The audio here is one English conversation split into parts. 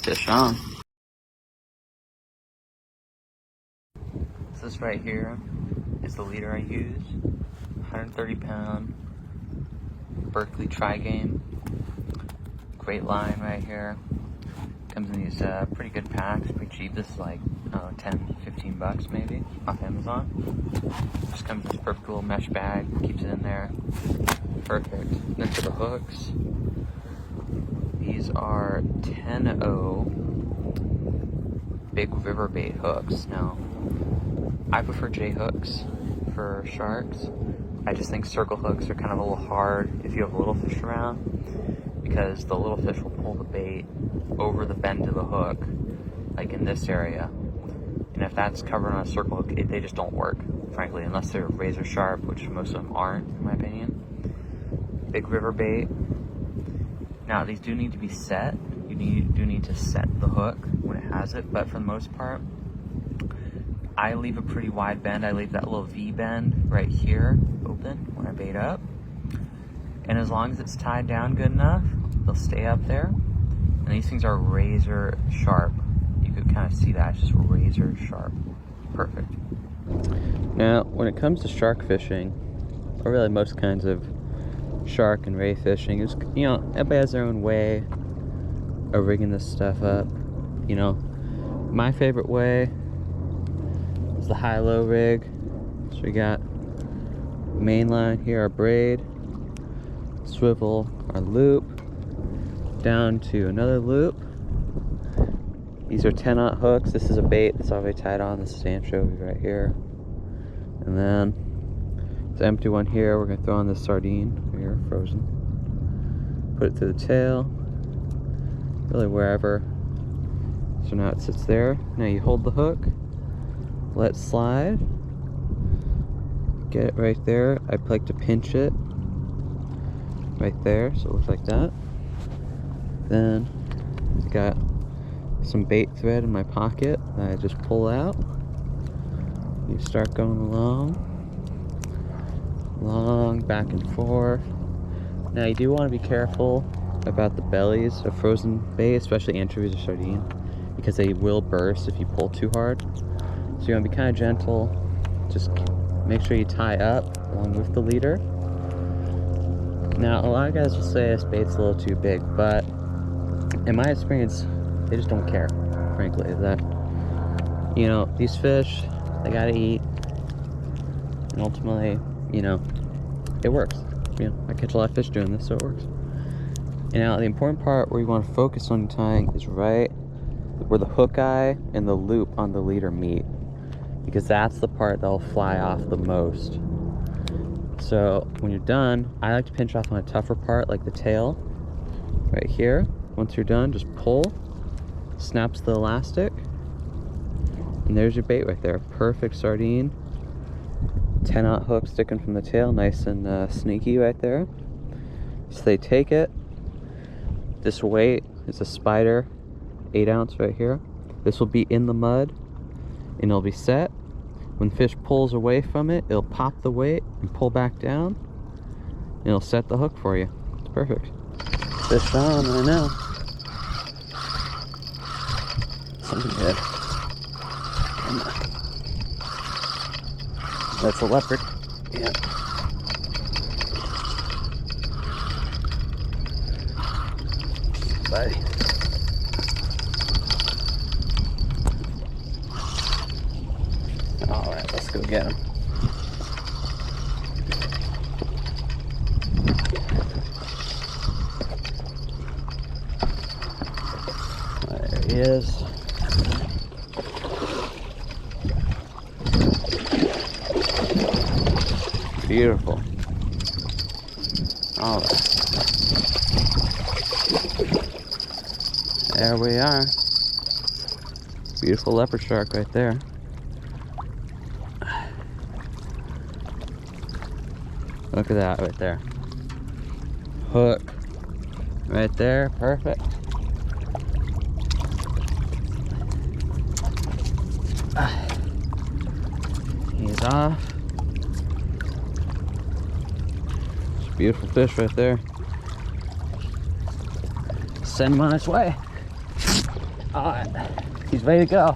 Fish on. This right here is the leader I use. 130-pound Berkeley Tri-Game. Great line right here. Comes in these pretty good packs, pretty cheap. This is like 10, 15 bucks maybe off Amazon. Just comes in this perfect little mesh bag, keeps it in there. Perfect. Then for the hooks, these are 10-0 big river bait hooks. Now, I prefer J hooks for sharks. I just think circle hooks are kind of a little hard if you have little fish around, because the little fish will pull the bait over the bend of the hook, like in this area. And if that's covered on a circle hook, they just don't work, frankly, unless they're razor sharp, which most of them aren't, in my opinion. Big river bait. Now, these do need to be set. You do need to set the hook when it has it, but for the most part, I leave a pretty wide bend. I leave that little V bend right here open when I bait up. And as long as it's tied down good enough, they'll stay up there. And these things are razor sharp. You could kind of see that, it's just razor sharp. Perfect. Now, when it comes to shark fishing, or really most kinds of shark and ray fishing, is, you know, everybody has their own way of rigging this stuff up. You know, my favorite way is the high-low rig. So we got mainline here, our braid, swivel our loop down to another loop. These are 10-aught hooks. This is a bait that's already tied on. This is anchovy right here. And then the empty one here, we're gonna throw on this sardine here, frozen. Put it through the tail, really wherever. So now it sits there. Now you hold the hook, let it slide, get it right there. I like to pinch it right there, so it looks like that. Then I've got some bait thread in my pocket that I just pull out. You start going along, back and forth. Now you do want to be careful about the bellies of frozen bait, especially anchovies or sardine, because they will burst if you pull too hard. So you want to be kind of gentle. Just make sure you tie up along with the leader. Now, a lot of guys will say this bait's a little too big, but in my experience, they just don't care, frankly. That, you know, these fish, they gotta eat, and ultimately, you know, it works. You know, I catch a lot of fish doing this, so it works. And now, the important part where you want to focus on tying is right where the hook eye and the loop on the leader meet, because that's the part that'll fly off the most. So when you're done, I like to pinch off on a tougher part, like the tail right here. Once you're done, just pull, snaps the elastic, and there's your bait right there. Perfect sardine. 10-aught hook sticking from the tail, nice and sneaky right there. So they take it. This weight is a spider, 8-ounce right here. This will be in the mud, and it'll be set. When fish pulls away from it, it'll pop the weight and pull back down, and it'll set the hook for you. It's perfect. Fish on, I know. Something good. Come on. That's a leopard. Yeah. Buddy. Alright, let's go get him. There he is. Beautiful. All right. There we are. Beautiful leopard shark right there. Look at that right there. Hook right there. Perfect. He's off. Beautiful fish right there. Send him on his way. All right, he's ready to go.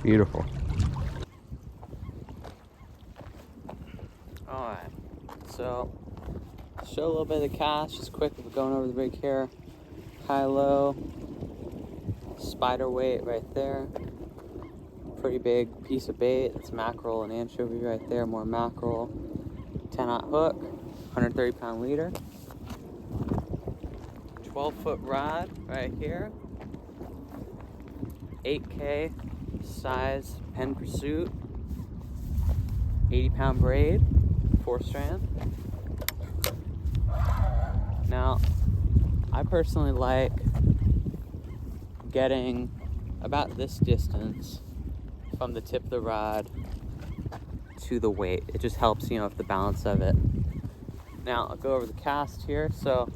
Beautiful. All right, so show a little bit of the cast, just quick. We're going over the rig here. High-low, spider weight right there. Pretty big piece of bait. It's mackerel and anchovy right there. More mackerel. 10-aught hook, 130-pound leader. 12-foot rod right here. 8K size PENN Pursuit. 80-pound braid, 4-strand. Now, I personally like getting about this distance from the tip of the rod to the weight. It just helps, you know, with the balance of it. Now, I'll go over the cast here. So,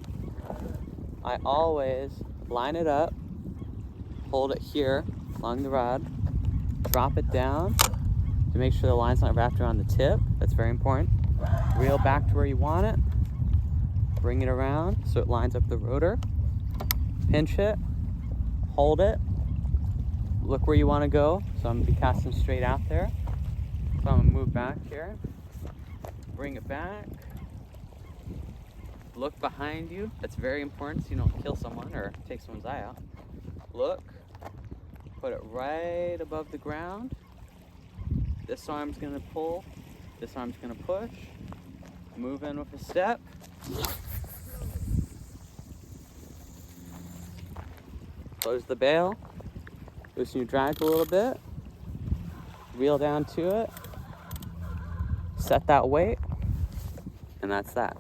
I always line it up, hold it here along the rod, drop it down to make sure the line's not wrapped around the tip. That's very important. Reel back to where you want it. Bring it around so it lines up the rotor. Pinch it, hold it, look where you want to go. So I'm gonna be casting straight out there. So I'm gonna move back here, bring it back, look behind you. That's very important so you don't kill someone or take someone's eye out. Look, put it right above the ground. This arm's gonna pull, this arm's gonna push. Move in with a step. Close the bail. Loosen your drag a little bit. Reel down to it. Set that weight. And that's that.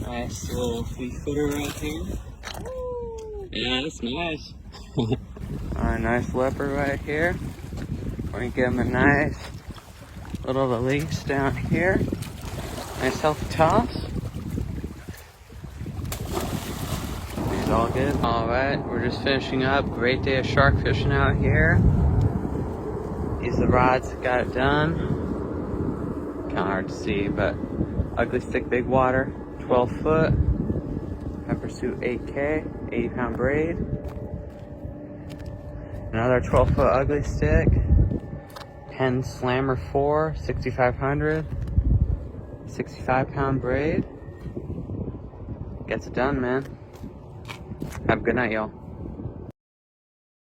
Nice little 3-footer right here. Yeah, that's nice. Alright, nice leopard right here. We're gonna give him a nice little release down here. Nice healthy toss. He's all good. Alright, we're just finishing up. Great day of shark fishing out here. These are the rods that got it done. Kinda hard to see, but ugly Stik Bigwater. 12-foot, PENN Pursuit 8K, 80-pound braid. Another 12-foot ugly stick, PENN Slammer IV, 6500, 65-pound braid. Gets it done, man. Have a good night, y'all.